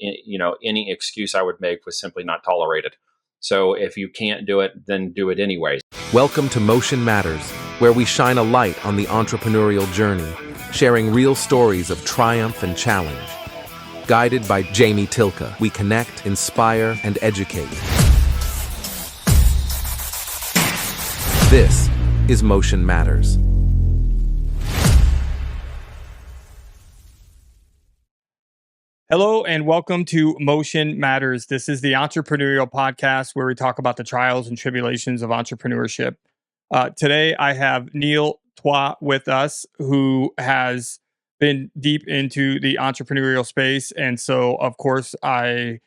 any excuse I would make was simply not tolerated. So if you can't do it, then do it anyways. Welcome to Motion Matters, where we shine a light on the entrepreneurial journey, sharing real stories of triumph and challenge. Guided by Jamie Tilka, we connect, inspire, and educate. This is Motion Matters. Hello and welcome to Motion Matters. This is the Entrepreneurial podcast where we talk about the trials and tribulations of entrepreneurship. Today, I have Neil Twa with us, who has been deep into the entrepreneurial space. And so, of course, I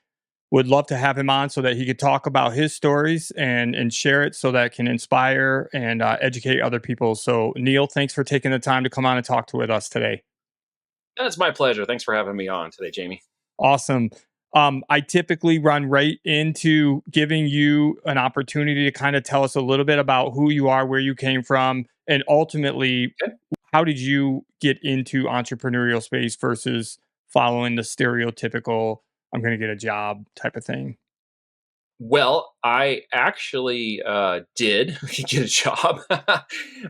would love to have him on so that he could talk about his stories and share it so that it can inspire and educate other people. So, Neil, thanks for taking the time to come on and talk with us today. That's my pleasure. Thanks for having me on today, Jamie. Awesome. I typically run right into giving you an opportunity to kind of tell us a little bit about who you are, where you came from, and ultimately, how did you get into entrepreneurial space versus following the stereotypical, I'm going to get a job type of thing? Well, I actually did get a job,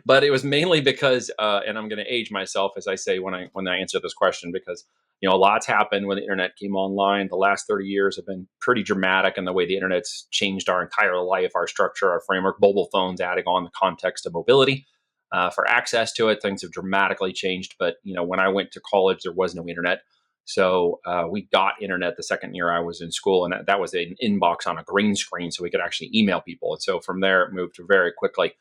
but it was mainly because, and I'm going to age myself as I say when I answer this question, because a lot's happened when the internet came online. The last 30 years have been pretty dramatic in the way the internet's changed our entire life, our structure, our framework. Mobile phones adding on the context of mobility for access to it. Things have dramatically changed. But when I went to college, there was no internet. So we got internet the second year I was in school, and that was an inbox on a green screen, so we could actually email people. And so from there, it moved very quickly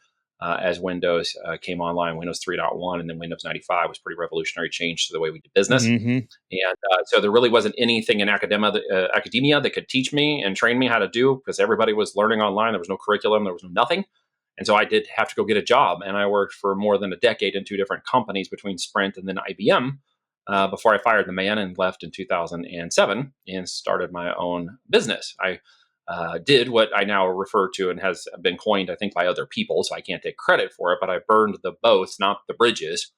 as Windows came online. Windows 3.1 and then Windows 95 was pretty revolutionary change to the way we did business. Mm-hmm. And so there really wasn't anything in academia that could teach me and train me how to do, because everybody was learning online. There was no curriculum. There was nothing. And so I did have to go get a job. And I worked for more than a decade in two different companies between Sprint and then IBM. Before I fired the man and left in 2007 and started my own business. I did what I now refer to and has been coined, I think, by other people, so I can't take credit for it, but I burned the boats, not the bridges,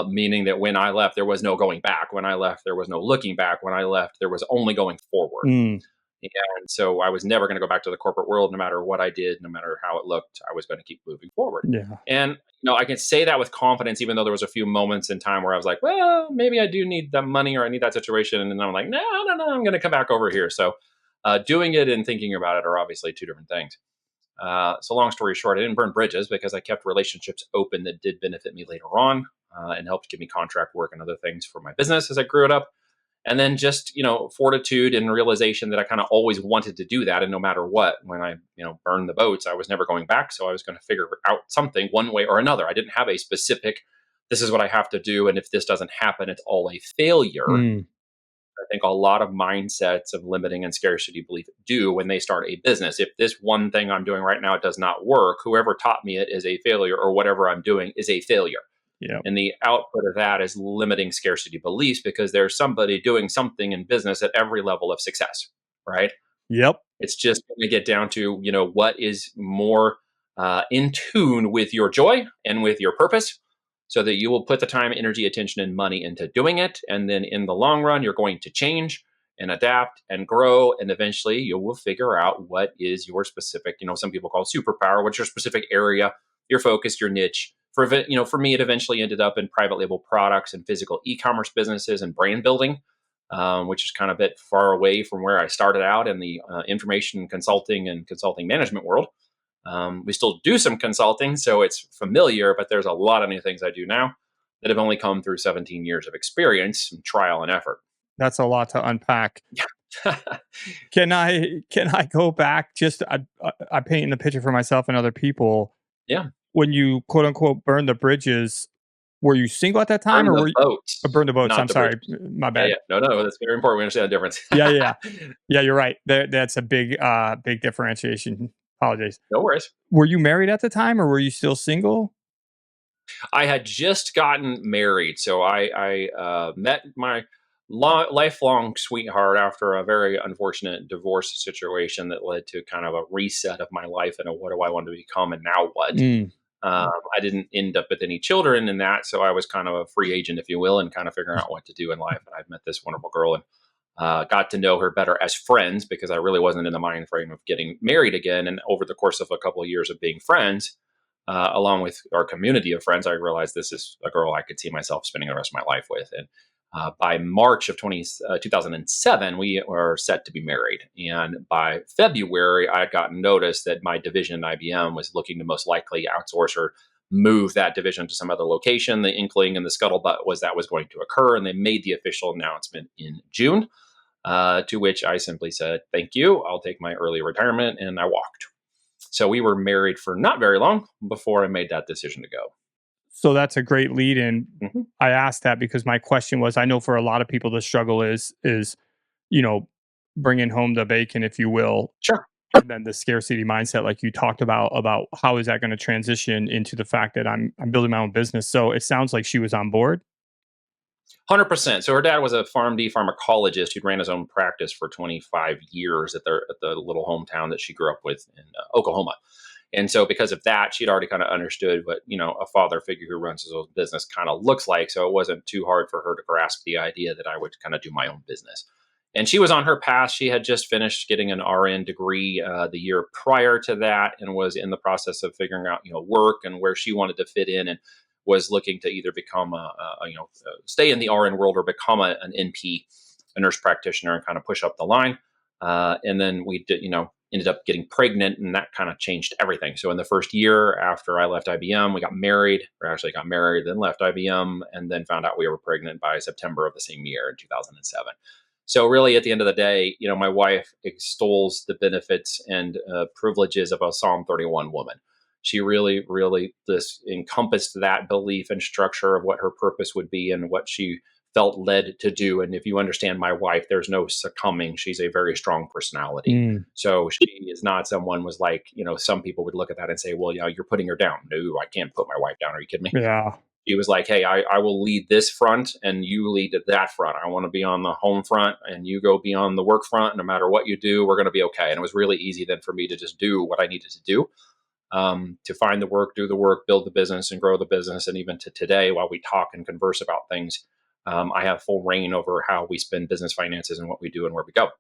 meaning that when I left, there was no going back. When I left, there was no looking back. When I left, there was only going forward. And so I was never going to go back to the corporate world, no matter what I did, no matter how it looked. I was going to keep moving forward. Yeah. And I can say that with confidence, even though there was a few moments in time where I was like, well, maybe I do need the money or I need that situation. And then I'm like, no, I'm going to come back over here. So doing it and thinking about it are obviously two different things. So long story short, I didn't burn bridges because I kept relationships open that did benefit me later on and helped give me contract work and other things for my business as I grew it up. And then just, fortitude and realization that I kind of always wanted to do that. And no matter what, when I, burned the boats, I was never going back. So I was going to figure out something one way or another. I didn't have a specific, this is what I have to do. And if this doesn't happen, it's all a failure. I think a lot of mindsets of limiting and scarcity belief do when they start a business. If this one thing I'm doing right now does not work, whoever taught me it is a failure, or whatever I'm doing is a failure. Yep. And the output of that is limiting scarcity beliefs, because there's somebody doing something in business at every level of success, right? Yep. It's just going to get down to, what is more in tune with your joy and with your purpose, so that you will put the time, energy, attention, and money into doing it. And then in the long run, you're going to change and adapt and grow. And eventually you will figure out what is your specific, some people call superpower, what's your specific area, your focus, your niche. For me, it eventually ended up in private label products and physical e-commerce businesses and brand building, which is kind of a bit far away from where I started out in the information consulting and consulting management world. We still do some consulting, so it's familiar, but there's a lot of new things I do now that have only come through 17 years of experience and trial and effort. That's a lot to unpack. Can I go back? Just I paint the picture for myself and other people. Yeah. When you quote unquote burn the bridges, were you single at that time, Burn or the were you boats? burn the boats? Not I'm the sorry, bridges. my bad. Yeah. No, that's very important. We understand the difference. Yeah. You're right. That's a big differentiation. Apologies. No worries. Were you married at the time, or were you still single? I had just gotten married, so I met my lifelong sweetheart after a very unfortunate divorce situation that led to kind of a reset of my life and a what do I want to become and now what. I didn't end up with any children in that, so I was kind of a free agent, if you will, and kind of figuring out what to do in life. And I'd met this wonderful girl, and got to know her better as friends because I really wasn't in the mind frame of getting married again. And over the course of a couple of years of being friends, along with our community of friends, I realized this is a girl I could see myself spending the rest of my life with. And by March of 2007, we were set to be married. And by February, I had gotten notice that my division in IBM was looking to most likely outsource or move that division to some other location. The inkling and the scuttlebutt was that was going to occur. And they made the official announcement in June, to which I simply said, thank you. I'll take my early retirement. And I walked. So we were married for not very long before I made that decision to go. So that's a great lead in. Mm-hmm. I asked that because my question was, I know for a lot of people, the struggle is, bringing home the bacon, if you will. Sure. And then the scarcity mindset, like you talked about how is that going to transition into the fact that I'm building my own business. So it sounds like she was on board. 100%. So her dad was a PharmD pharmacologist who'd ran his own practice for 25 years at the little hometown that she grew up with in Oklahoma. And so because of that, she'd already kind of understood what, a father figure who runs his own business kind of looks like. So it wasn't too hard for her to grasp the idea that I would kind of do my own business. And she was on her path. She had just finished getting an RN degree the year prior to that and was in the process of figuring out, work and where she wanted to fit in, and was looking to either become stay in the RN world or become an NP, a nurse practitioner, and kind of push up the line. And then we did, ended up getting pregnant, and that kind of changed everything. So in the first year after I left IBM, we got married, then left IBM, and then found out we were pregnant by September of the same year in 2007. So really, at the end of the day, my wife extols the benefits and privileges of a Psalm 31 woman. She really, really encompassed that belief and structure of what her purpose would be and what she felt led to do. And if you understand my wife, there's no succumbing. She's a very strong personality. So she is not someone was like, some people would look at that and say, well, you're putting her down. No, I can't put my wife down. Are you kidding me? Yeah. She was like, hey, I will lead this front and you lead that front. I want to be on the home front and you go be on the work front. No matter what you do, we're going to be okay. And it was really easy then for me to just do what I needed to do. To find the work, do the work, build the business, and grow the business. And even to today, while we talk and converse about things, I have full reign over how we spend business finances and what we do and where we go.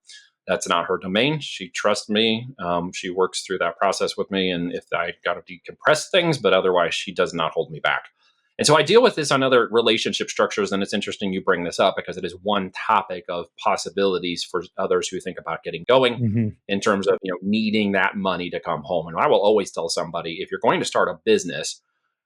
That's not her domain. She trusts me. She works through that process with me. And if I got to decompress things, but otherwise, she does not hold me back. And so I deal with this on other relationship structures. And it's interesting you bring this up because it is one topic of possibilities for others who think about getting going in terms of, needing that money to come home. And I will always tell somebody, if you're going to start a business,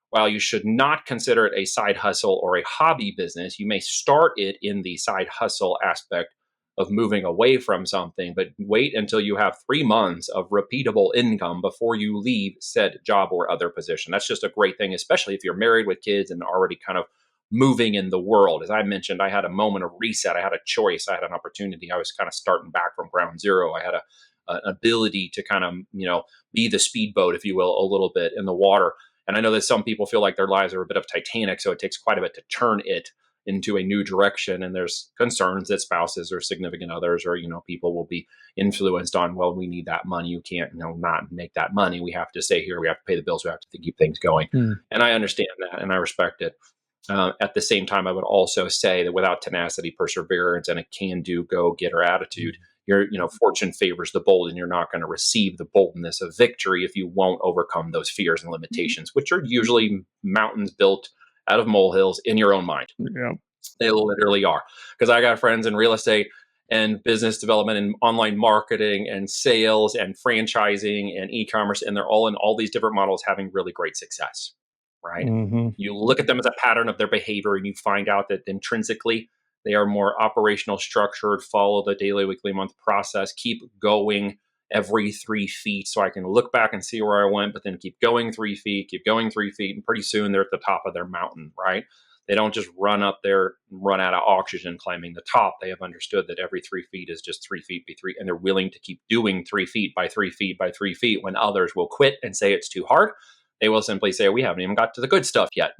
while you should not consider it a side hustle or a hobby business, you may start it in the side hustle aspect of moving away from something, but wait until you have 3 months of repeatable income before you leave said job or other position. That's just a great thing, especially if you're married with kids and already kind of moving in the world. As I mentioned, I had a moment of reset. I had a choice. I had an opportunity. I was kind of starting back from ground zero. I had an ability to kind of, be the speedboat, if you will, a little bit in the water. And I know that some people feel like their lives are a bit of Titanic, so it takes quite a bit to turn it into a new direction. And there's concerns that spouses or significant others or, people will be influenced on, well, we need that money. You can't, not make that money. We have to stay here. We have to pay the bills. We have to keep things going. And I understand that and I respect it. At the same time, I would also say that without tenacity, perseverance, and a can-do, go-getter attitude, fortune favors the bold, and you're not going to receive the boldness of victory if you won't overcome those fears and limitations, which are usually mountains built out of molehills in your own mind. Yeah. They literally are. Because I got friends in real estate and business development and online marketing and sales and franchising and e-commerce, and they're all in all these different models having really great success, right? You look at them as a pattern of their behavior and you find out that intrinsically they are more operational, structured, follow the daily, weekly, month process, keep going every 3 feet so I can look back and see where I went, but then keep going 3 feet, and pretty soon they're at the top of their mountain, right? They don't just run up there, run out of oxygen climbing the top. They have understood that every 3 feet is just 3 feet by 3, and they're willing to keep doing 3 feet by 3 feet by 3 feet when others will quit and say it's too hard. They will simply say, we haven't even got to the good stuff yet.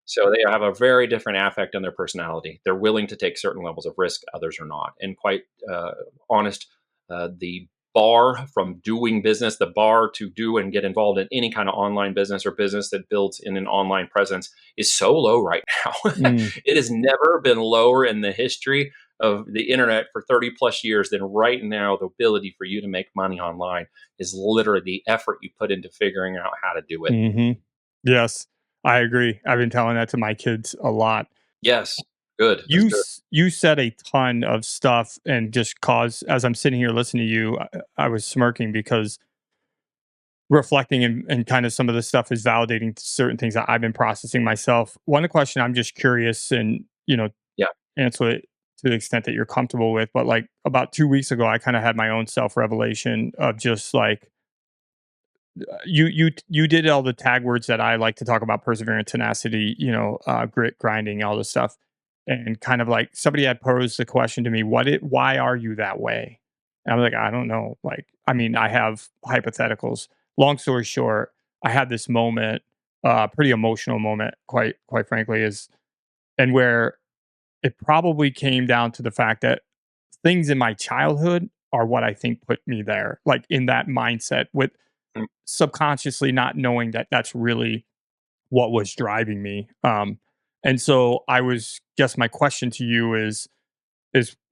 So they have a very different affect in their personality. They're willing to take certain levels of risk, others are not. And quite honest, the bar from doing business, the bar to do and get involved in any kind of online business or business that builds in an online presence is so low right now. It has never been lower in the history of the internet for 30 plus years, then right now the ability for you to make money online is literally the effort you put into figuring out how to do it. Hmm. Yes, I agree. I've been telling that to my kids a lot. Yes, good. That's good. You said a ton of stuff, and just cause as I'm sitting here listening to you, I was smirking because reflecting and kind of some of this stuff is validating certain things that I've been processing myself. One question I'm just curious, and Yeah. answer it to the extent that you're comfortable with. But like about 2 weeks ago, I kind of had my own self revelation of just like you did all the tag words that I like to talk about: perseverance, tenacity, grit, grinding, all this stuff. And kind of like somebody had posed the question to me, why are you that way? And I'm like, I don't know. Like, I mean, I have hypotheticals. Long story short, I had this moment, pretty emotional moment, quite frankly, is and where it probably came down to the fact that things in my childhood are what I think put me there, like in that mindset with Mm. subconsciously not knowing that that's really what was driving me. And so guess my question to you is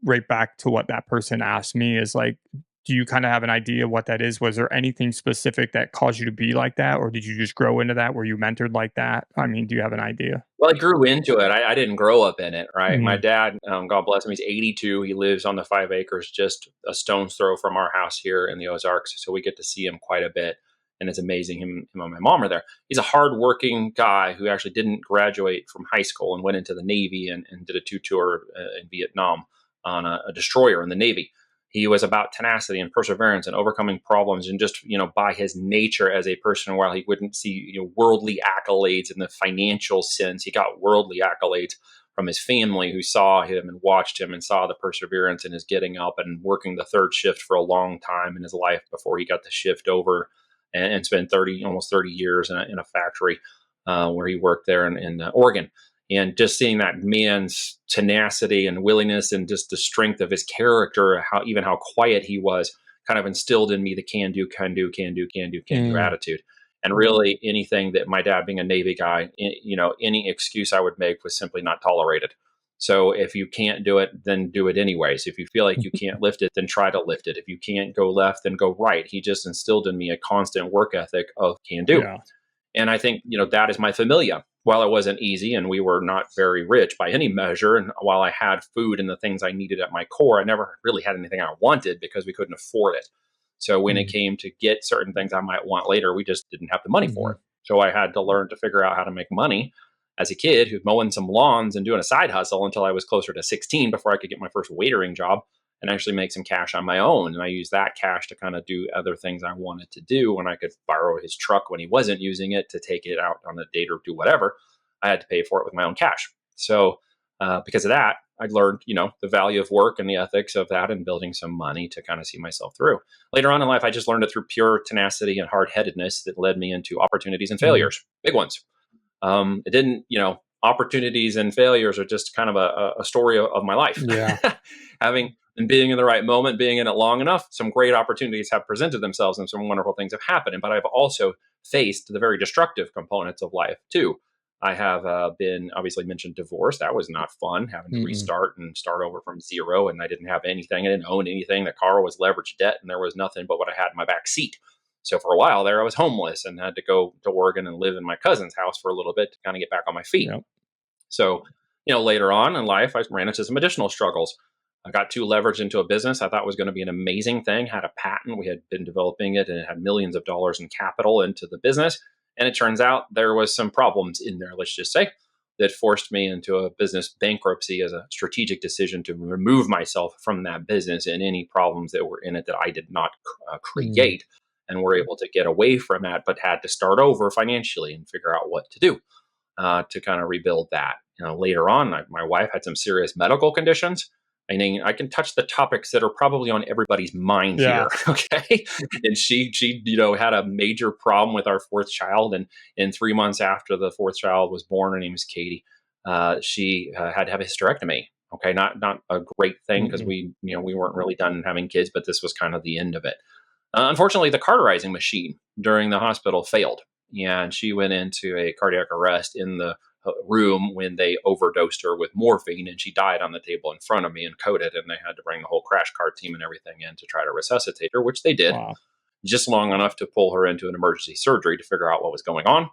right back to what that person asked me is like, do you kind of have an idea what that is? Was there anything specific that caused you to be like that? Or did you just grow into that? Were you mentored like that? I mean, do you have an idea? Well, I grew into it. I didn't grow up in it, right? My Mm, dad, God bless him, he's 82. He lives on the 5 acres, just a stone's throw from our house here in the Ozarks. So we get to see him quite a bit. And it's amazing. Him and my mom are there. He's a hardworking guy who actually didn't graduate from high school and went into the Navy and did a tour in Vietnam on a destroyer in the Navy. He was about tenacity and perseverance and overcoming problems, and just by his nature as a person, while he wouldn't see worldly accolades in the financial sense, he got worldly accolades from his family, who saw him and watched him and saw the perseverance in his getting up and working the third shift for a long time in his life before he got the shift over and spent almost 30 years in a factory where he worked there in Oregon. And just seeing that man's tenacity and willingness and just the strength of his character, how quiet he was, kind of instilled in me the can do, can do, can do, can do, can do mm, attitude. And really anything that my dad being a Navy guy, any excuse I would make was simply not tolerated. So if you can't do it, then do it anyways. If you feel like you can't lift it, then try to lift it. If you can't go left, then go right. He just instilled in me a constant work ethic of can do. yeah. And I think, that is my familia. While it wasn't easy and we were not very rich by any measure, and while I had food and the things I needed at my core, I never really had anything I wanted because we couldn't afford it. So when it Mm, came to get certain things I might want later, we just didn't have the money for mhm. it. So I had to learn to figure out how to make money as a kid who's mowing some lawns and doing a side hustle until I was closer to 16 before I could get my first waitering job and actually make some cash on my own. And I used that cash to kind of do other things I wanted to do. When I could borrow his truck when he wasn't using it to take it out on a date or do whatever, I had to pay for it with my own cash. So because of that, I learned, the value of work and the ethics of that and building some money to kind of see myself through. Later on in life, I just learned it through pure tenacity and hard headedness that led me into opportunities and Mhm. failures, big ones. It didn't, opportunities and failures are just kind of a story of my life. Yeah. Having and being in the right moment, being in it long enough, some great opportunities have presented themselves and some wonderful things have happened. But I've also faced the very destructive components of life too. I have been obviously mentioned divorce. That was not fun, having to Mm-mm. restart and start over from zero. And I didn't have anything. I didn't own anything. The car was leveraged debt, and there was nothing but what I had in my back seat. So for a while there, I was homeless and had to go to Oregon and live in my cousin's house for a little bit to kind of get back on my feet. Yep. So, later on in life, I ran into some additional struggles. I got too leveraged into a business I thought was going to be an amazing thing, had a patent. We had been developing it and it had millions of dollars in capital into the business. And it turns out there was some problems in there, let's just say, that forced me into a business bankruptcy as a strategic decision to remove myself from that business and any problems that were in it that I did not Mm. create, and were able to get away from that, but had to start over financially and figure out what to do to kind of rebuild that. Later on, my wife had some serious medical conditions. I mean, I can touch the topics that are probably on everybody's mind Yeah. here. Okay. And she, had a major problem with our fourth child. And in 3 months after the fourth child was born, her name is Katie, she had to have a hysterectomy. Okay. Not a great thing because Mm-mm. we weren't really done having kids, but this was kind of the end of it. Unfortunately, the cauterizing machine during the hospital failed, and she went into a cardiac arrest in the room when they overdosed her with morphine, and she died on the table in front of me and coded, and they had to bring the whole crash cart team and everything in to try to resuscitate her, which they did, Wow. just long enough to pull her into an emergency surgery to figure out what was going on.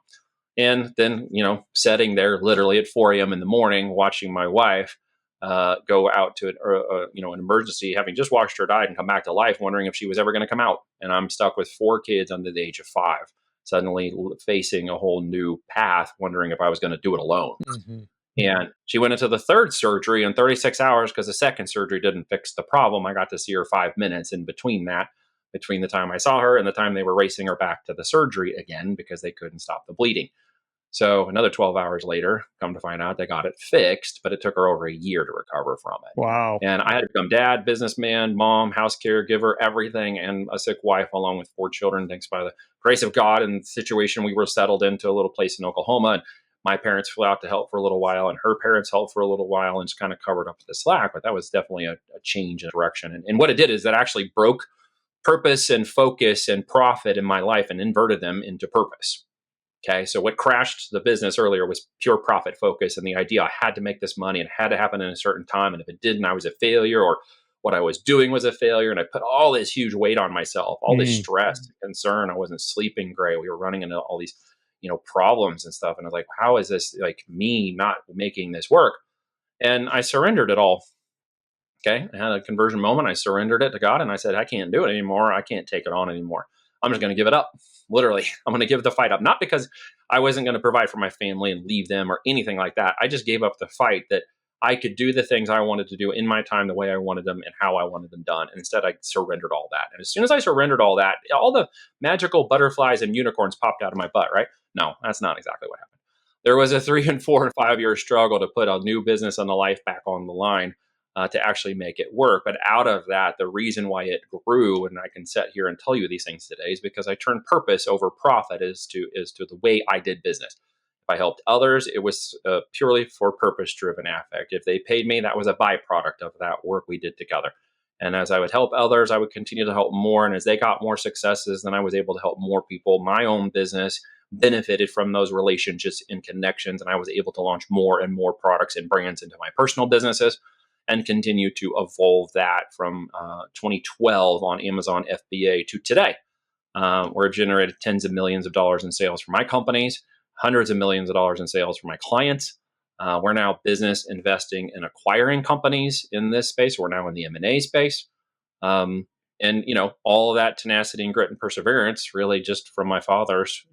And then, sitting there literally at 4 a.m. in the morning, watching my wife go out to an emergency, having just watched her die and come back to life, wondering if she was ever going to come out. And I'm stuck with 4 kids under the age of 5, suddenly facing a whole new path, wondering if I was going to do it alone. Mm-hmm. And she went into the third surgery in 36 hours because the second surgery didn't fix the problem. I got to see her 5 minutes in between that, between the time I saw her and the time they were racing her back to the surgery again because they couldn't stop the bleeding. So another 12 hours later, come to find out they got it fixed, but it took her over a year to recover from it. Wow. And I had to become dad, businessman, mom, house caregiver, everything, and a sick wife along with 4 children. Thanks by the grace of God and the situation, we were settled into a little place in Oklahoma. And my parents flew out to help for a little while, and her parents helped for a little while, and just kind of covered up the slack. But that was definitely a change in direction. And what it did is that actually broke purpose and focus and profit in my life and inverted them into purpose. Okay, so what crashed the business earlier was pure profit focus and the idea I had to make this money and it had to happen in a certain time. And if it didn't, I was a failure, or what I was doing was a failure. And I put all this huge weight on myself, all this stress and concern. I wasn't sleeping great. We were running into all these, problems and stuff. And I was like, how is this like me not making this work? And I surrendered it all. Okay, I had a conversion moment. I surrendered it to God and I said, I can't do it anymore. I can't take it on anymore. I'm just going to give it up. Literally, I'm going to give the fight up. Not because I wasn't going to provide for my family and leave them or anything like that. I just gave up the fight that I could do the things I wanted to do in my time, the way I wanted them and how I wanted them done. And instead, I surrendered all that. And as soon as I surrendered all that, all the magical butterflies and unicorns popped out of my butt, right? No, that's not exactly what happened. There was a 3 and 4 and 5 year struggle to put a new business and a life back on the line. To actually make it work. But out of that, the reason why it grew, and I can sit here and tell you these things today, is because I turned purpose over profit as to the way I did business. If I helped others, it was purely for purpose-driven affect. If they paid me, that was a byproduct of that work we did together. And as I would help others, I would continue to help more. And as they got more successes, then I was able to help more people. My own business benefited from those relationships and connections, and I was able to launch more and more products and brands into my personal businesses, and continue to evolve that from 2012 on Amazon FBA to today, where it generated tens of millions of dollars in sales for my companies, hundreds of millions of dollars in sales for my clients. We're now business investing and acquiring companies in this space. We're now in the M&A space. And, all of that tenacity and grit and perseverance really just from my father's,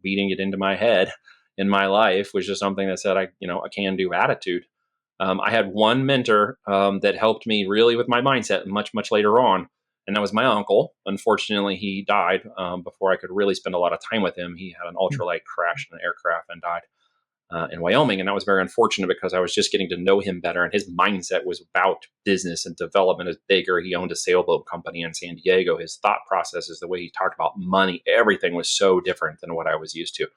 beating it into my head in my life was just something that said, a can-do attitude. I had one mentor that helped me really with my mindset much, much later on. And that was my uncle. Unfortunately, he died before I could really spend a lot of time with him. He had an ultralight crash in an aircraft and died in Wyoming. And that was very unfortunate because I was just getting to know him better. And his mindset was about business and development is bigger. He owned a sailboat company in San Diego. His thought processes, the way he talked about money, everything was so different than what I was used to.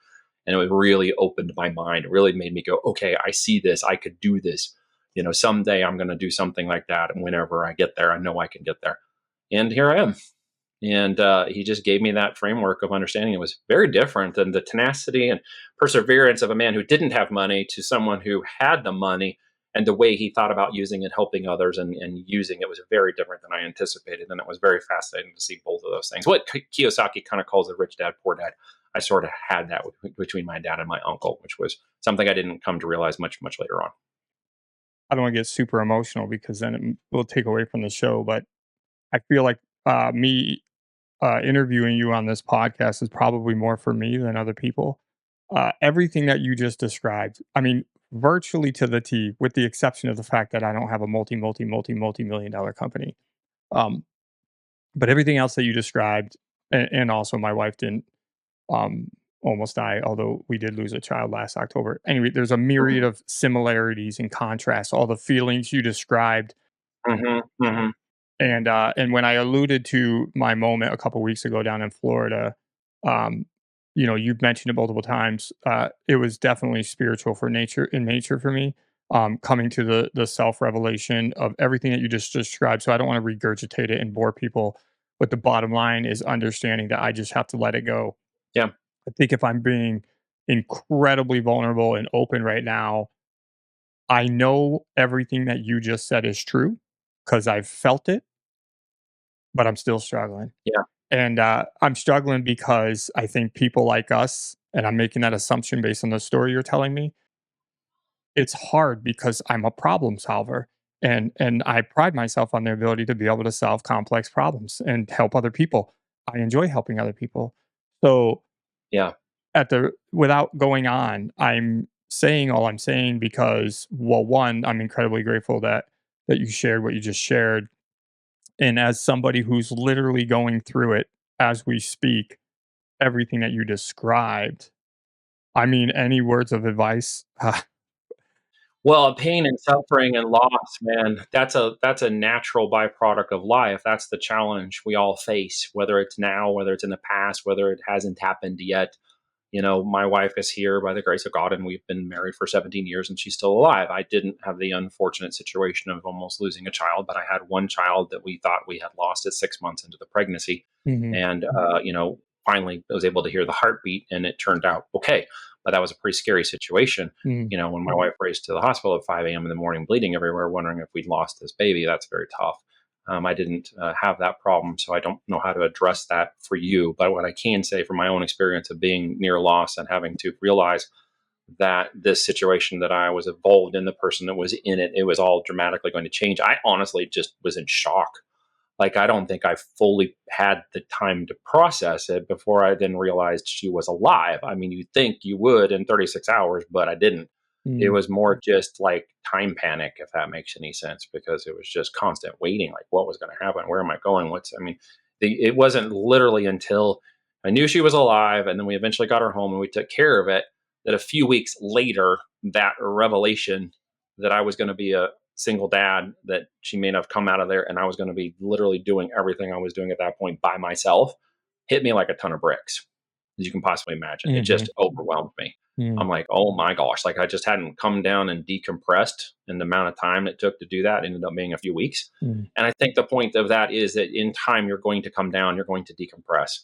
And it really opened my mind. It really made me go, okay, I see this. I could do this. Someday I'm going to do something like that. And whenever I get there, I know I can get there. And here I am. And he just gave me that framework of understanding. It was very different than the tenacity and perseverance of a man who didn't have money to someone who had the money, and the way he thought about using it, helping others and using it was very different than I anticipated. And it was very fascinating to see both of those things. What Kiyosaki kind of calls a rich dad, poor dad. I sort of had that between my dad and my uncle, which was something I didn't come to realize much, much later on. I don't want to get super emotional because then it will take away from the show. But I feel like me interviewing you on this podcast is probably more for me than other people. Everything that you just described, I mean, virtually to the T, with the exception of the fact that I don't have a multi-million dollar company. But everything else that you described, and also my wife didn't almost die, although we did lose a child last October. Anyway, there's a myriad of similarities and contrasts, all the feelings you described. Mm-hmm, mm-hmm. And when I alluded to my moment a couple weeks ago down in Florida, you've mentioned it multiple times. It was definitely spiritual in nature for me, coming to the self-revelation of everything that you just described. So I don't want to regurgitate it and bore people. But the bottom line is understanding that I just have to let it go. Yeah. I think if I'm being incredibly vulnerable and open right now. I know everything that you just said is true because I've felt it, but I'm still struggling. Yeah. And I'm struggling because I think people like us, and I'm making that assumption based on the story you're telling me, it's hard because I'm a problem solver. And I pride myself on the ability to be able to solve complex problems and help other people. I enjoy helping other people. So Yeah. at the without going on, I'm saying all I'm saying because, well, one, I'm incredibly grateful that you shared what you just shared. And as somebody who's literally going through it as we speak, everything that you described, I mean, any words of advice? Well, pain and suffering and loss, man, that's a natural byproduct of life. That's the challenge we all face, whether it's now, whether it's in the past, whether it hasn't happened yet. My wife is here by the grace of God, and we've been married for 17 years, and she's still alive. I didn't have the unfortunate situation of almost losing a child, but I had one child that we thought we had lost at 6 months into the pregnancy. Mhm. And, finally I was able to hear the heartbeat, and it turned out okay. But that was a pretty scary situation. Mm. When my wife raced to the hospital at 5 a.m. in the morning, bleeding everywhere, wondering if we'd lost this baby, that's very tough. I didn't have that problem, so I don't know how to address that for you. But what I can say from my own experience of being near loss and having to realize that this situation that I was involved in, the person that was in it, it was all dramatically going to change. I honestly just was in shock. Like, I don't think I fully had the time to process it before I then realized she was alive. I mean, you'd think you would in 36 hours, but I didn't. It Mm. was more just like time panic, if that makes any sense, because it was just constant waiting. Like, what was going to happen? Where am I going? It wasn't literally until I knew she was alive, and then we eventually got her home and we took care of it, that a few weeks later, that revelation that I was going to be a single dad, that she may not have come out of there, and I was going to be literally doing everything I was doing at that point by myself, hit me like a ton of bricks, as you can possibly imagine. It Mhm. just overwhelmed me. Mm. I'm like, oh my gosh, like I just hadn't come down and decompressed. And the amount of time it took to do that ended up being a few weeks. Mm. And I think the point of that is that in time, you're going to come down, you're going to decompress,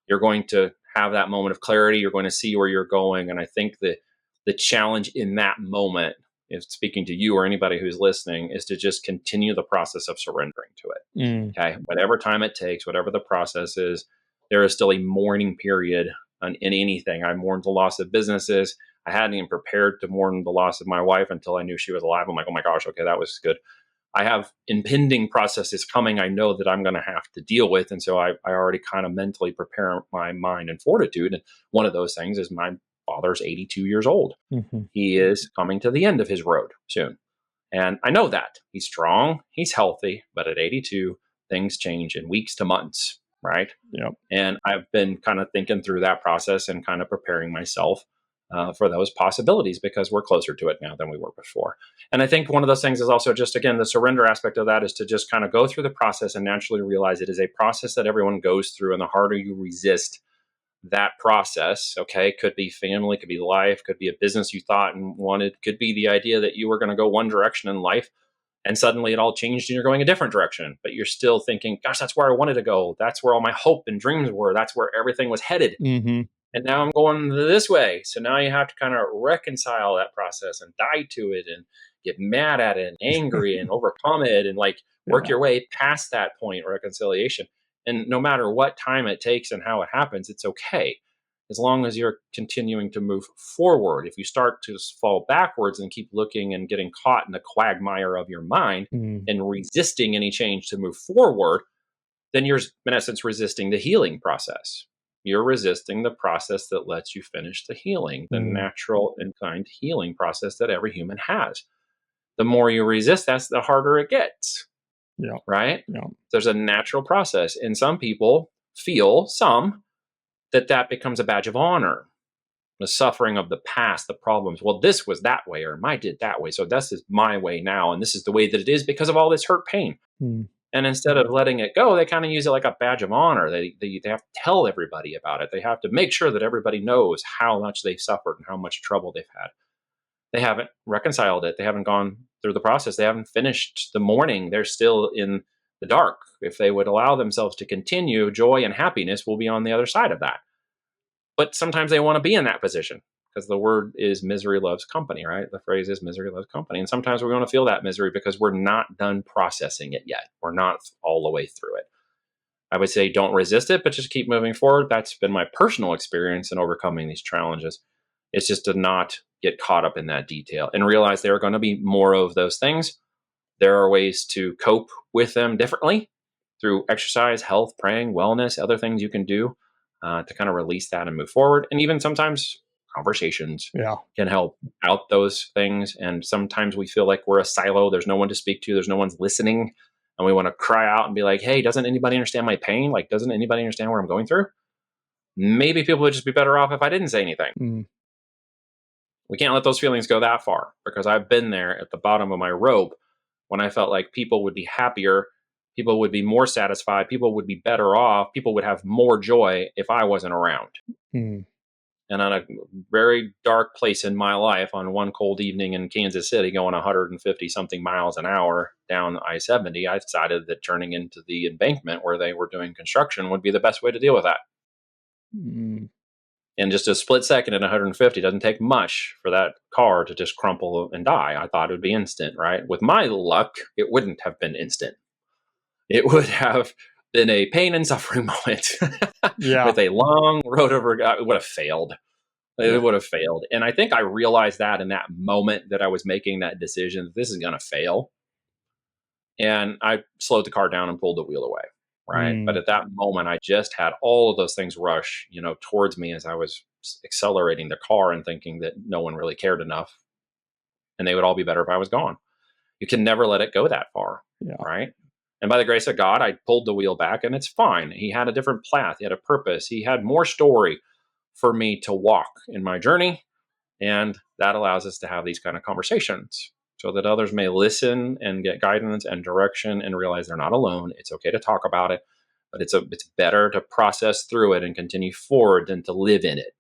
you're going to have that moment of clarity, you're going to see where you're going. And I think that the challenge in that moment, if speaking to you or anybody who's listening, is to just continue the process of surrendering to it. Mm. Okay. Whatever time it takes, whatever the process is, there is still a mourning period in anything. I mourned the loss of businesses. I hadn't even prepared to mourn the loss of my wife until I knew she was alive. I'm like, oh my gosh, okay, that was good. I have impending processes coming. I know that I'm going to have to deal with. And so I already kind of mentally prepare my mind and fortitude. And one of those things is my father's 82 years old. Mhm. He is coming to the end of his road soon. And I know that he's strong, he's healthy, but at 82, things change in weeks to months, right? Yep. And I've been kind of thinking through that process and kind of preparing myself for those possibilities, because we're closer to it now than we were before. And I think one of those things is also just, again, the surrender aspect of that is to just kind of go through the process and naturally realize it is a process that everyone goes through. And the harder you resist that process, okay, could be family, could be life, could be a business you thought and wanted, could be the idea that you were going to go one direction in life and suddenly it all changed and you're going a different direction, but you're still thinking, gosh, that's where I wanted to go. That's where all my hope and dreams were. That's where everything was headed. Mhm. And now I'm going this way. So now you have to kind of reconcile that process and die to it and get mad at it and angry and overcome it and like work Yeah. your way past that point of reconciliation. And no matter what time it takes and how it happens, it's okay. As long as you're continuing to move forward. If you start to fall backwards and keep looking and getting caught in the quagmire of your mind Mm. and resisting any change to move forward, then you're in essence resisting the healing process. You're resisting the process that lets you finish the healing, the Mm. natural and kind healing process that every human has. The more you resist, that's the harder it gets, Yeah. right? Yeah. There's a natural process. And some people feel, that becomes a badge of honor. The suffering of the past, the problems. Well, this was that way, or I did that way. So this is my way now. And this is the way that it is because of all this hurt pain. Mm. And instead of letting it go, they kind of use it like a badge of honor. They have to tell everybody about it. They have to make sure that everybody knows how much they've suffered and how much trouble they've had. They haven't reconciled it. They haven't gone through the process. They haven't finished the mourning. They're still in the dark. If they would allow themselves to continue, joy and happiness will be on the other side of that. But sometimes they want to be in that position because the word is misery loves company, right? The phrase is misery loves company. And sometimes we're going to feel that misery because we're not done processing it yet. We're not all the way through it. I would say don't resist it, but just keep moving forward. That's been my personal experience in overcoming these challenges. It's just to not get caught up in that detail and realize there are going to be more of those things. There are ways to cope with them differently through exercise, health, praying, wellness, other things you can do to kind of release that and move forward. And even sometimes conversations can help out those things. And sometimes we feel like we're a silo. There's no one to speak to. There's no one's listening. And we want to cry out and be like, hey, doesn't anybody understand my pain? Like, doesn't anybody understand what I'm going through? Maybe people would just be better off if I didn't say anything. We can't let those feelings go that far, because I've been there at the bottom of my rope when I felt like people would be happier, people would be more satisfied, people would be better off, people would have more joy if I wasn't around. And on a very dark place in my life, on one cold evening in Kansas City, going 150 something miles an hour down I-70, I decided that turning into the embankment where they were doing construction would be the best way to deal with that. In just a split second at 150, doesn't take much for that car to just crumple and die. I thought it would be instant, right? With my luck, it wouldn't have been instant. It would have been a pain and suffering moment with a long road over. It would have failed. It would have failed. And I think I realized that in that moment that I was making that decision, that this is going to fail. And I slowed the car down and pulled the wheel away. Right. But at that moment, I just had all of those things rush, towards me as I was accelerating the car and thinking that no one really cared enough and they would all be better if I was gone. You can never let it go that far. Right. And by the grace of God, I pulled the wheel back and it's fine. He had a different path. He had a purpose. He had more story for me to walk in my journey. And that allows us to have these kind of conversations so that others may listen and get guidance and direction and realize they're not alone. It's okay to talk about it, but it's better to process through it and continue forward than to live in it.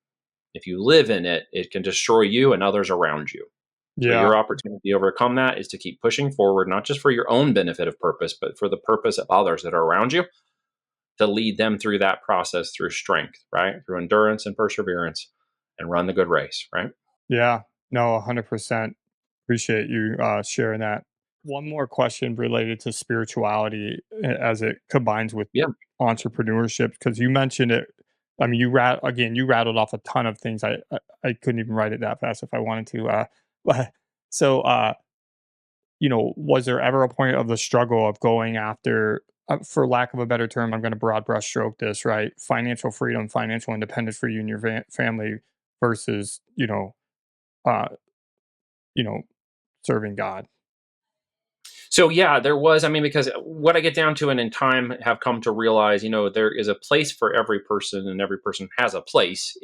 If you live in it, it can destroy you and others around you. So your opportunity to overcome that is to keep pushing forward, not just for your own benefit of purpose, but for the purpose of others that are around you, to lead them through that process through strength, right? Through endurance and perseverance, and run the good race, right? Yeah, no, 100%. Appreciate you sharing that. One more question related to spirituality as it combines with entrepreneurship, because you mentioned it. I mean, you rattled off a ton of things. I couldn't even write it that fast if I wanted to. So, was there ever a point of the struggle of going after, for lack of a better term, I'm going to broad brush stroke this, right? Financial freedom, financial independence for you and your family versus, uh, serving God. So yeah, there was, because what I get down to and in time have come to realize, there is a place for every person and every person has a place.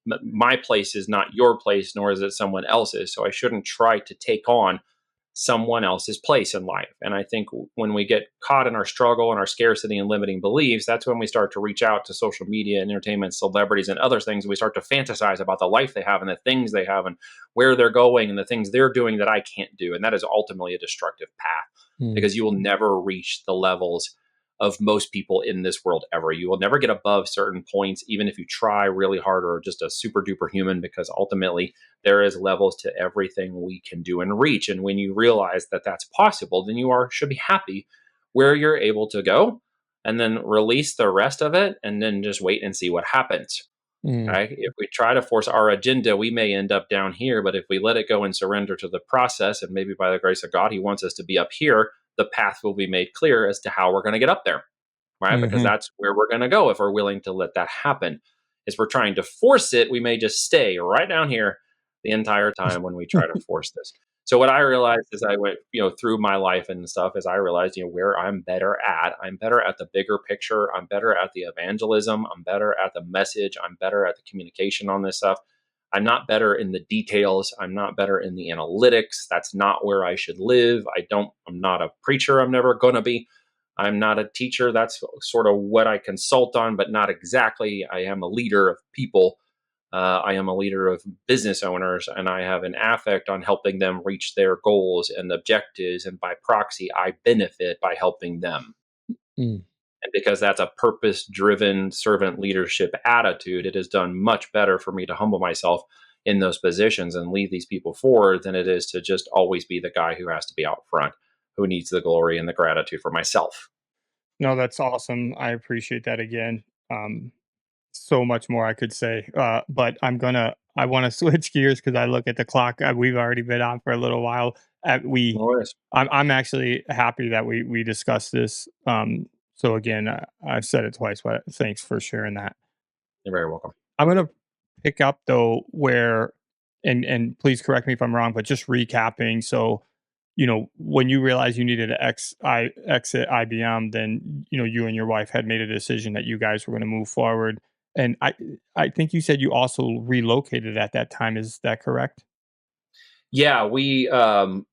My place is not your place, nor is it someone else's. So I shouldn't try to take on someone else's place in life. And I think when we get caught in our struggle and our scarcity and limiting beliefs, that's when we start to reach out to social media and entertainment, celebrities and other things. We start to fantasize about the life they have and the things they have and where they're going and the things they're doing that I can't do. And that is ultimately a destructive path because you will never reach the levels of most people in this world ever. You will never get above certain points, even if you try really hard or just a super duper human, because ultimately there is levels to everything we can do and reach. And when you realize that that's possible, then you should be happy where you're able to go and then release the rest of it and then just wait and see what happens. Right? If we try to force our agenda, we may end up down here. But if we let it go and surrender to the process, and maybe by the grace of God, he wants us to be up here, the path will be made clear as to how we're going to get up there, right? Because that's where we're going to go if we're willing to let that happen. If we're trying to force it, we may just stay right down here the entire time when we try to force this. So what I realized as I went, through my life and stuff, is I realized, where I'm better at. I'm better at the bigger picture. I'm better at the evangelism. I'm better at the message. I'm better at the communication on this stuff. I'm not better in the details. I'm not better in the analytics. That's not where I should live. I'm not a preacher. I'm never going to be. I'm not a teacher. That's sort of what I consult on, but not exactly. I am a leader of people. I am a leader of business owners, and I have an affect on helping them reach their goals and objectives. And by proxy, I benefit by helping them. And because that's a purpose-driven servant leadership attitude, it has done much better for me to humble myself in those positions and lead these people forward than it is to just always be the guy who has to be out front, who needs the glory and the gratitude for myself. No, that's awesome. I appreciate that again. So much more I could say, but I want to switch gears because I look at the clock. We've already been on for a little while. No worries. I'm actually happy that we discussed this. So again, I've said it twice, but thanks for sharing that. You're very welcome. I'm gonna pick up though where, and please correct me if I'm wrong, but just recapping. So, when you realized you needed to exit IBM, then you and your wife had made a decision that you guys were going to move forward. And I think you said you also relocated at that time. Is that correct? Yeah, we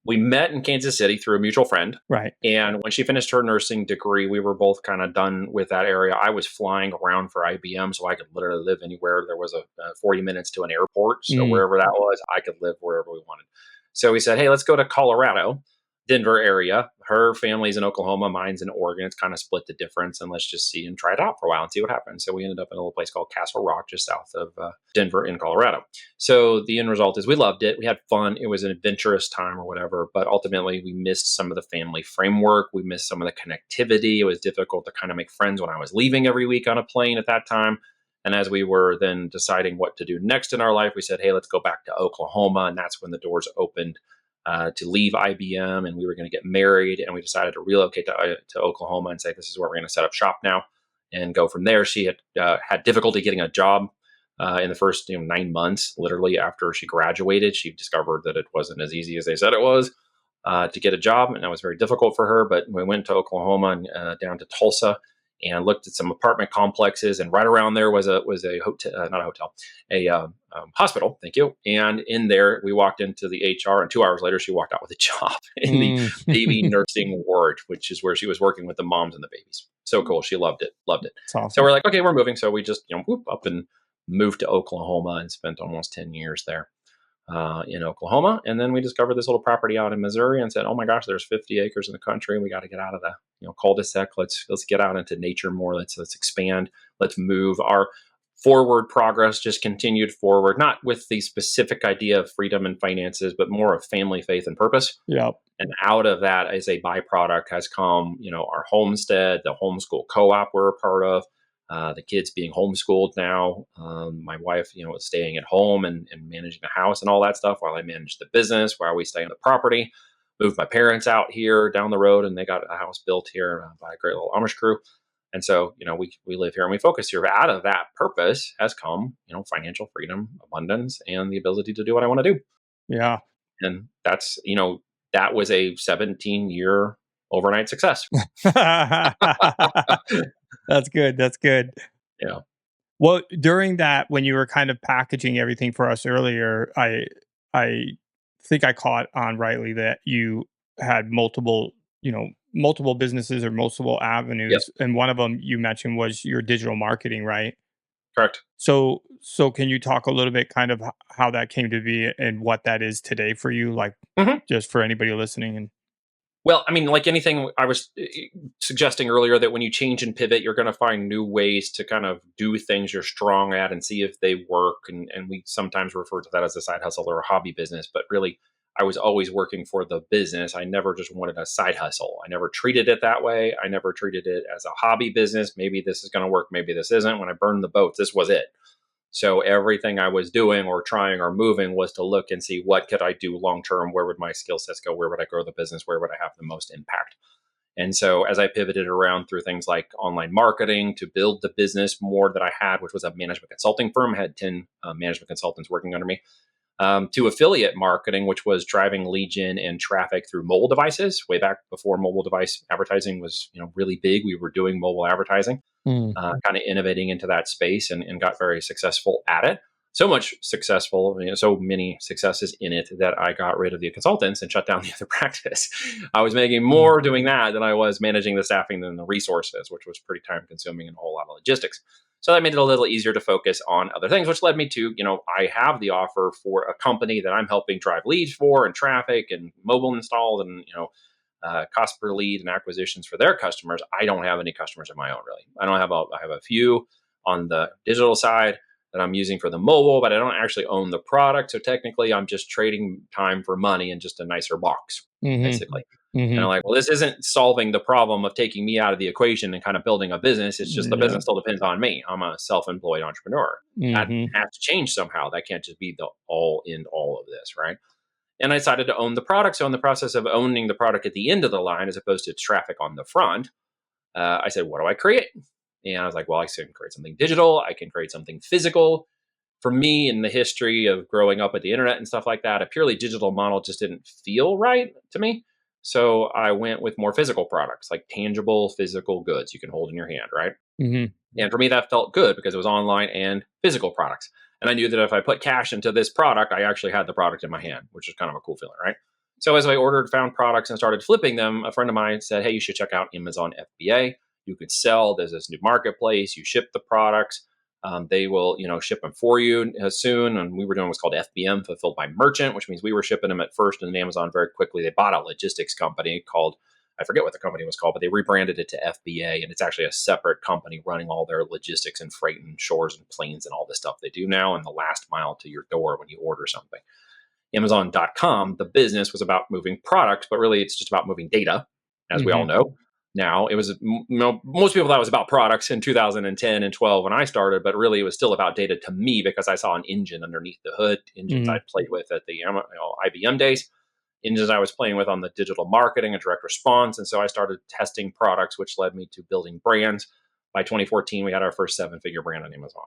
met in Kansas City through a mutual friend. Right. And when she finished her nursing degree, we were both kind of done with that area. I was flying around for IBM, so I could literally live anywhere. There was a 40 minutes to an airport. So Mm, wherever that was, I could live wherever we wanted. So we said, hey, let's go to Colorado, Denver area. Her family's in Oklahoma, mine's in Oregon. It's kind of split the difference, and let's just see and try it out for a while and see what happens. So we ended up in a little place called Castle Rock, just south of Denver in Colorado. So the end result is we loved it. We had fun. It was an adventurous time or whatever, but ultimately we missed some of the family framework. We missed some of the connectivity. It was difficult to kind of make friends when I was leaving every week on a plane at that time. And as we were then deciding what to do next in our life, we said, hey, let's go back to Oklahoma. And that's when the doors opened to leave IBM, and we were going to get married. And we decided to relocate to Oklahoma and say, this is where we're going to set up shop now and go from there. She had had difficulty getting a job in the first 9 months. Literally after she graduated, she discovered that it wasn't as easy as they said it was to get a job, and that was very difficult for her. But we went to Oklahoma and down to Tulsa and looked at some apartment complexes, and right around there was a hotel, not a hotel, a hospital. Thank you. And in there, we walked into the HR, and 2 hours later, she walked out with a job in the mm. baby nursing ward, which is where she was working with the moms and the babies. So cool. She loved it. Loved it. It's So awesome. we're like, okay, we're moving. So we just whoop up and moved to Oklahoma and spent almost 10 years there in Oklahoma. And then we discovered this little property out in Missouri and said, oh my gosh, there's 50 acres in the country. We got to get out of the cul-de-sac. Let's get out into nature more. Let's expand. Let's move. Our forward progress just continued forward, not with the specific idea of freedom and finances, but more of family, faith, and purpose. Yep. And out of that, as a byproduct, has come, our homestead, the homeschool co-op we're a part of, the kids being homeschooled now. My wife, is staying at home and managing the house and all that stuff while I manage the business, while we stay on the property. Moved my parents out here down the road, and they got a house built here by a great little Amish crew. And so, we live here and we focus here. But out of that purpose has come, financial freedom, abundance, and the ability to do what I want to do. Yeah. And that's, that was a 17-year overnight success. That's good. That's good. Yeah. Well, during that, when you were kind of packaging everything for us earlier, I think I caught on rightly that you had multiple businesses or multiple Yep. avenues, and one of them you mentioned was your digital marketing, right? Correct. So can you talk a little bit kind of how that came to be and what that is today for you, like Mhm. just for anybody listening? And Well, I mean, like anything, I was suggesting earlier that when you change and pivot, you're going to find new ways to kind of do things you're strong at and see if they work. And we sometimes refer to that as a side hustle or a hobby business, but really, I was always working for the business. I never just wanted a side hustle. I never treated it that way. I never treated it as a hobby business. Maybe this is going to work. Maybe this isn't. When I burned the boats, this was it. So everything I was doing or trying or moving was to look and see what could I do long term? Where would my skill sets go? Where would I grow the business? Where would I have the most impact? And so as I pivoted around through things like online marketing to build the business more that I had, which was a management consulting firm, I had 10 management consultants working under me, to affiliate marketing, which was driving lead gen and traffic through mobile devices. Way back before mobile device advertising was really big, we were doing mobile advertising, Mm. kind of innovating into that space and got very successful at it. So much successful, so many successes in it that I got rid of the consultants and shut down the other practice. I was making more doing that than I was managing the staffing than the resources, which was pretty time consuming and a whole lot of logistics. So that made it a little easier to focus on other things, which led me to, I have the offer for a company that I'm helping drive leads for and traffic and mobile installs and, cost per lead and acquisitions for their customers. I don't have any customers of my own, really. I have a few on the digital side that I'm using for the mobile, but I don't actually own the product. So technically, I'm just trading time for money in just a nicer box, Mhm. basically. And I'm Mhm. like, well, this isn't solving the problem of taking me out of the equation and kind of building a business. It's just the Yeah. business still depends on me. I'm a self-employed entrepreneur. That Mhm. has to change somehow. That can't just be the all in all of this, right? And I decided to own the product. So in the process of owning the product at the end of the line, as opposed to traffic on the front, I said, what do I create? And I was like, well, I can create something digital. I can create something physical. For me, in the history of growing up with the internet and stuff like that, a purely digital model just didn't feel right to me. So I went with more physical products, like tangible physical goods you can hold in your hand, right? Mhm. And for me, that felt good because it was online and physical products. And I knew that if I put cash into this product, I actually had the product in my hand, which is kind of a cool feeling, right? So as I ordered, found products, and started flipping them, a friend of mine said, hey, you should check out Amazon FBA. You could sell. There's this new marketplace. You ship the products. They will, ship them for you soon. And we were doing what's called FBM, fulfilled by merchant, which means we were shipping them at first, and then Amazon very quickly they bought a logistics company called, I forget what the company was called, but they rebranded it to FBA, and it's actually a separate company running all their logistics and freight and shores and planes and all this stuff they do now, and the last mile to your door when you order something. Amazon.com, the business was about moving products, but really it's just about moving data, as we all Mhm. know. Now, it was, most people thought it was about products in 2010 and 12 when I started, but really it was still about data to me because I saw an engine underneath the hood, engines Mhm. I'd played with at the IBM days, engines I was playing with on the digital marketing and direct response. And so I started testing products, which led me to building brands. By 2014, we had our first seven-figure brand on Amazon.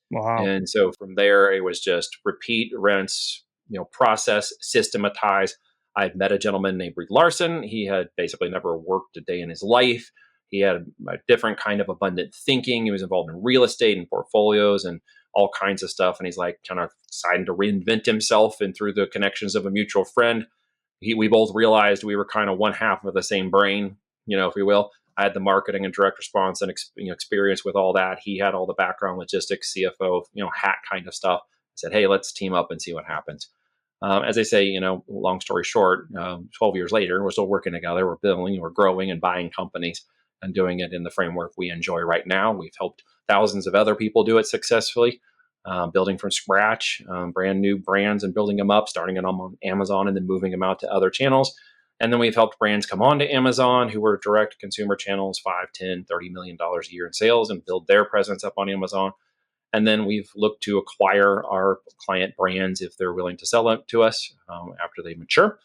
Wow. And so from there, it was just repeat, rinse, process, systematize. I had met a gentleman named Reed Larson. He had basically never worked a day in his life. He had a different kind of abundant thinking. He was involved in real estate and portfolios and all kinds of stuff. And he's like kind of deciding to reinvent himself. And through the connections of a mutual friend, we both realized we were kind of one half of the same brain, if you will. I had the marketing and direct response and experience with all that. He had all the background logistics, CFO, hat kind of stuff. I said, hey, let's team up and see what happens. As I say, long story short, 12 years later, we're still working together. We're building, we're growing and buying companies and doing it in the framework we enjoy right now. We've helped thousands of other people do it successfully, building from scratch, brand new brands and building them up, starting it on Amazon and then moving them out to other channels. And then we've helped brands come on to Amazon who were direct consumer channels, 5, 10, $30 million a year in sales and build their presence up on Amazon. And then we've looked to acquire our client brands if they're willing to sell it to us after they mature.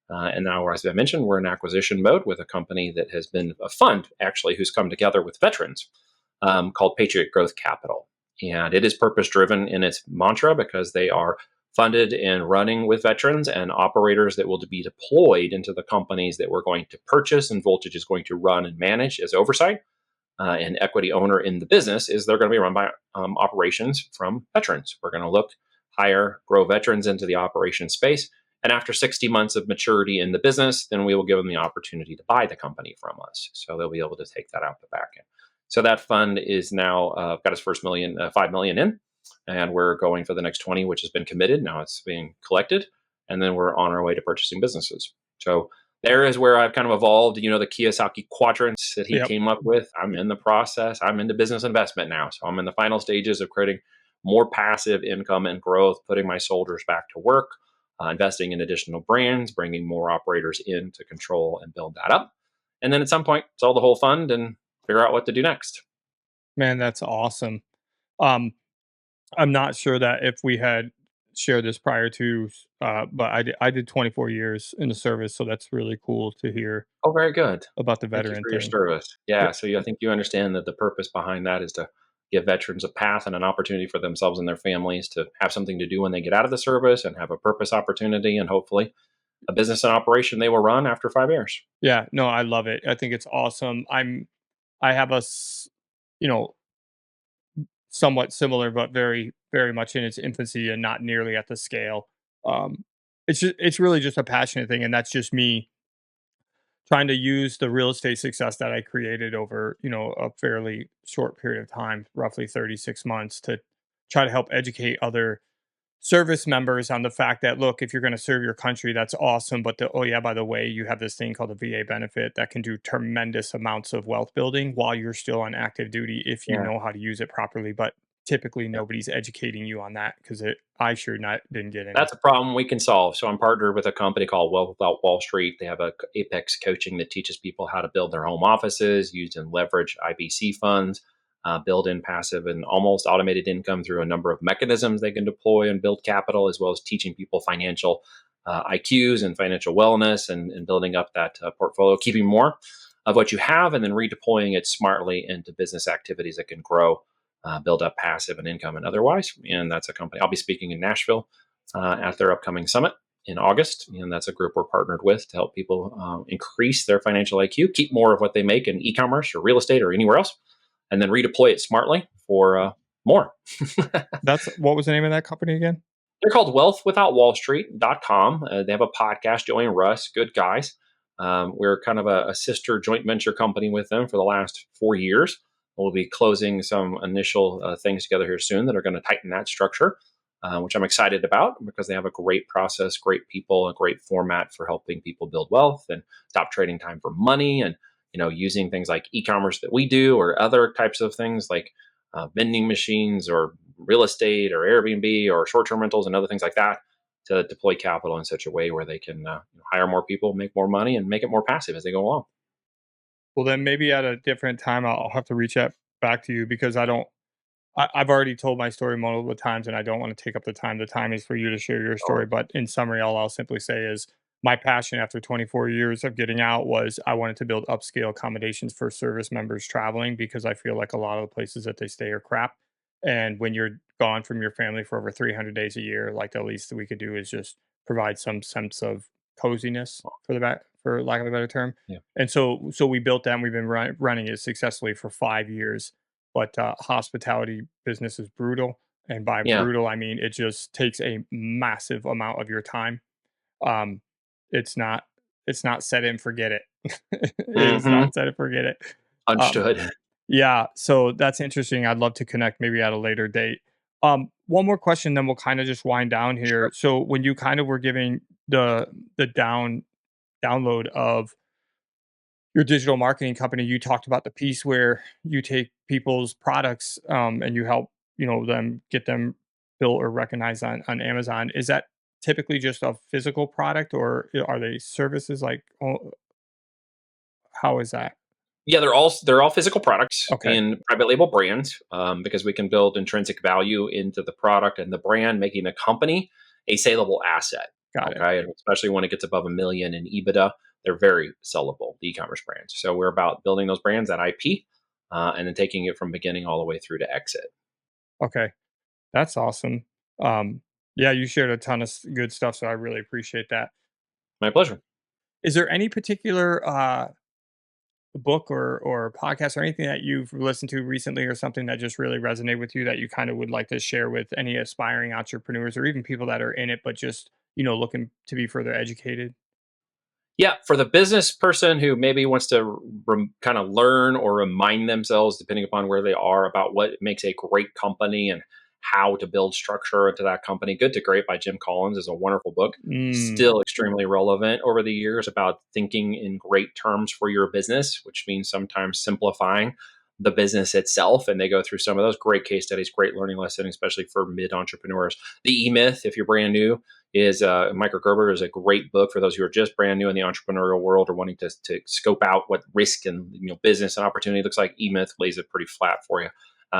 And now, as I mentioned, we're in acquisition mode with a company that has been a fund, actually, who's come together with veterans called Patriot Growth Capital. And it is purpose driven in its mantra because they are funded and running with veterans and operators that will be deployed into the companies that we're going to purchase and Voltage is going to run and manage as oversight. And equity owner in the business is they're going to be run by operations from veterans. We're going to look, hire, grow veterans into the operation space. And after 60 months of maturity in the business, then we will give them the opportunity to buy the company from us. So they'll be able to take that out the back end. So that fund is now got its first 5 million in, and we're going for the next 20, which has been committed. Now it's being collected, and then we're on our way to purchasing businesses. So there is where I've kind of evolved, the Kiyosaki quadrants that he Yep. came up with. I'm in the process. I'm into business investment now. So I'm in the final stages of creating more passive income and growth, putting my soldiers back to work, investing in additional brands, bringing more operators in to control and build that up. And then at some point, sell the whole fund and figure out what to do next. Man, that's awesome. Um, I'm not sure that if we had shared this prior to, but I did 24 years in the service, so that's really cool to hear Oh, very good. about the Thank you veteran for your thing. service. Yep. Yeah. So I think you understand that the purpose behind that is to give veterans a path and an opportunity for themselves and their families to have something to do when they get out of the service and have a purpose opportunity and hopefully a business and operation they will run after 5 years. Yeah, no, I love it. I think it's awesome. I have you know, somewhat similar, but very, very much in its infancy and not nearly at the scale. Um, it's really just a passionate thing, and that's just me trying to use the real estate success that I created over, a fairly short period of time, roughly 36 months, to try to help educate other service members on the fact that, look, if you're going to serve your country, that's awesome, but oh yeah, by the way, you have this thing called the VA benefit that can do tremendous amounts of wealth building while you're still on active duty if you Yeah. know how to use it properly. But typically nobody's educating you on that because I sure not didn't get any. That's a problem we can solve. So I'm partnered with a company called Wealth Without Wall Street. They have a Apex coaching that teaches people how to build their home offices, use and leverage IBC funds, build in passive and almost automated income through a number of mechanisms they can deploy and build capital, as well as teaching people financial IQs and financial wellness and building up that portfolio, keeping more of what you have and then redeploying it smartly into business activities that can grow, build up passive and income and otherwise. And that's a company. I'll be speaking in Nashville at their upcoming summit in August. And that's a group we're partnered with to help people increase their financial IQ, keep more of what they make in e-commerce or real estate or anywhere else, and then redeploy it smartly for more. What was the name of that company again? They're called wealthwithoutwallstreet.com. They have a podcast, Joey and Russ, good guys. We're kind of a sister joint venture company with them for the last 4 years. We'll be closing some initial things together here soon that are going to tighten that structure, which I'm excited about because they have a great process, great people, a great format for helping people build wealth and stop trading time for money, and using things like e-commerce that we do or other types of things like vending machines or real estate or Airbnb or short-term rentals and other things like that to deploy capital in such a way where they can hire more people, make more money, and make it more passive as they go along. Well, then maybe at a different time, I'll have to reach out back to you because I've already told my story multiple times and I don't want to take up the time. The time is for you to share your story. But in summary, all I'll simply say is my passion after 24 years of getting out was I wanted to build upscale accommodations for service members traveling because I feel like a lot of the places that they stay are crap. And when you're gone from your family for over 300 days a year, like the least that we could do is just provide some sense of coziness for lack of a better term. Yeah. And so we built that and we've been running it successfully for 5 years. But hospitality business is brutal. And by Yeah. brutal, I mean it just takes a massive amount of your time. Um, it's not set it and forget it. It's not set it forget it. Understood. Yeah, so that's interesting. I'd love to connect maybe at a later date. One more question, then we'll kind of just wind down here. Sure. So when you kind of were giving the download of your digital marketing company, you talked about the piece where you take people's products and you help them get them built or recognized on Amazon. Is that typically just a physical product, or are they services? Like, how is that? Yeah, they're all physical products Okay, in private label brands because we can build intrinsic value into the product and the brand, making the company a saleable asset. got it. Okay, and especially when it gets above $1 million in EBITDA, they're very sellable, the e-commerce brands. So we're about building those brands, that IP, and then taking it from beginning all the way through to exit. Okay, that's awesome. Yeah, you shared a ton of good stuff, so I really appreciate that. My pleasure. Is there any particular book or podcast or anything that you've listened to recently or something that just really resonated with you that you kind of would like to share with any aspiring entrepreneurs or even people that are in it but just looking to be further educated? Yeah, for the business person who maybe wants to kind of learn or remind themselves, depending upon where they are, about what makes a great company and how to build structure into that company. Good to Great by Jim Collins is a wonderful book, Mm, still extremely relevant over the years about thinking in great terms for your business, which means sometimes simplifying the business itself. And they go through some of those great case studies, great learning lesson, especially for mid entrepreneurs. The E Myth, if you're brand new, is Michael Gerber is a great book for those who are just brand new in the entrepreneurial world or wanting to scope out what risk and business and opportunity looks like. E Myth lays it pretty flat for you.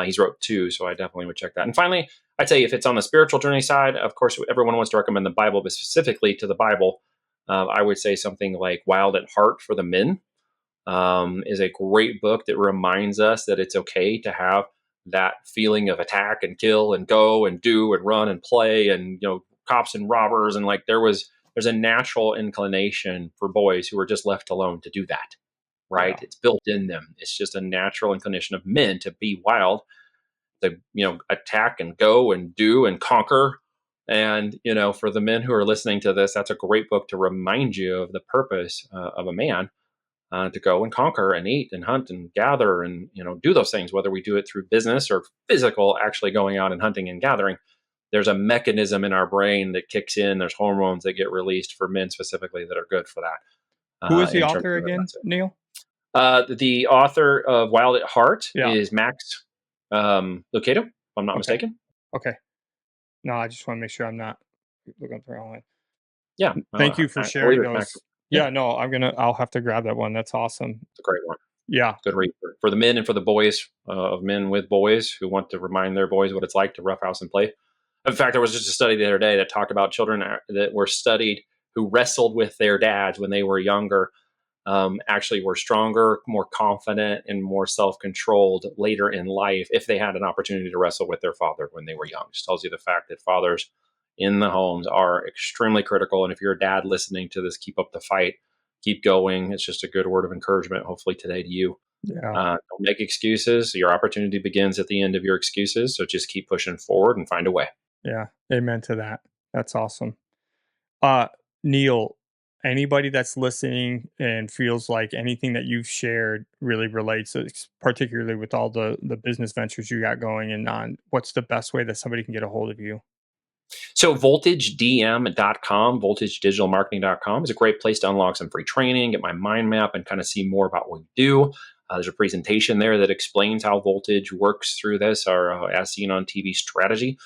He's wrote 2, so I definitely would check that. And finally, I'd say if it's on the spiritual journey side, of course, everyone wants to recommend the Bible, but specifically to the Bible, I would say something like Wild at Heart for the Men is a great book that reminds us that it's okay to have that feeling of attack and kill and go and do and run and play and cops and robbers, and like there's a natural inclination for boys who are just left alone to do that, right? yeah. It's built in them. It's just a natural inclination of men to be wild, to attack and go and do and conquer. And for the men who are listening to this, that's a great book to remind you of the purpose of a man, to go and conquer and eat and hunt and gather and do those things, whether we do it through business or physical, actually going out and hunting and gathering. There's a mechanism in our brain that kicks in. There's hormones that get released for men specifically that are good for that. Who is the in terms author of again, that's it. Neil? The author of Wild at Heart Yeah. is Max Lucado. I'm not Okay. mistaken. Okay. No, I just want to make sure I'm not looking at the wrong one. Yeah, Thank you for I believe sharing it's Max. those. Yeah, Yeah, no, I'll have to grab that one. That's awesome. it's a great one. Yeah. Good read for the men and for the boys of men with boys who want to remind their boys what it's like to roughhouse and play. In fact, there was just a study the other day that talked about children that were studied who wrestled with their dads when they were younger, actually were stronger, more confident, and more self-controlled later in life if they had an opportunity to wrestle with their father when they were young. Just tells you the fact that fathers in the homes are extremely critical. And if you're a dad listening to this, keep up the fight, keep going. It's just a good word of encouragement, hopefully today to you. Yeah. Don't make excuses. Your opportunity begins at the end of your excuses. So just keep pushing forward and find a way. Yeah. Amen to that. That's awesome. Uh, Neil, anybody that's listening and feels like anything that you've shared really relates, particularly with all the business ventures you got going and on, what's the best way that somebody can get a hold of you? So voltagedm.com, voltagedigitalmarketing.com is a great place to unlock some free training, get my mind map, and kind of see more about what we do. There's a presentation there that explains how Voltage works through this, our as seen on TV strategy.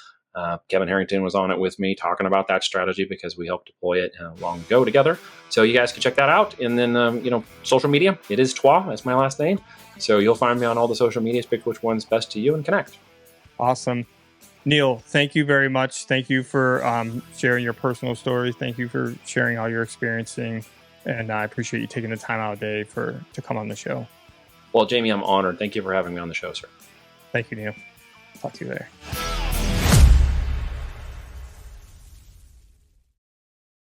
Kevin Harrington was on it with me talking about that strategy because we helped deploy it long ago together. So you guys can check that out. And then, social media, it is Twa, that's my last name. So you'll find me on all the social medias, pick which one's best to you and connect. Awesome. Neil, thank you very much. Thank you for sharing your personal stories. Thank you for sharing all you're experiencing. And I appreciate you taking the time out of the day to come on the show. Well, Jamie, I'm honored. Thank you for having me on the show, sir. Thank you, Neil. Talk to you later.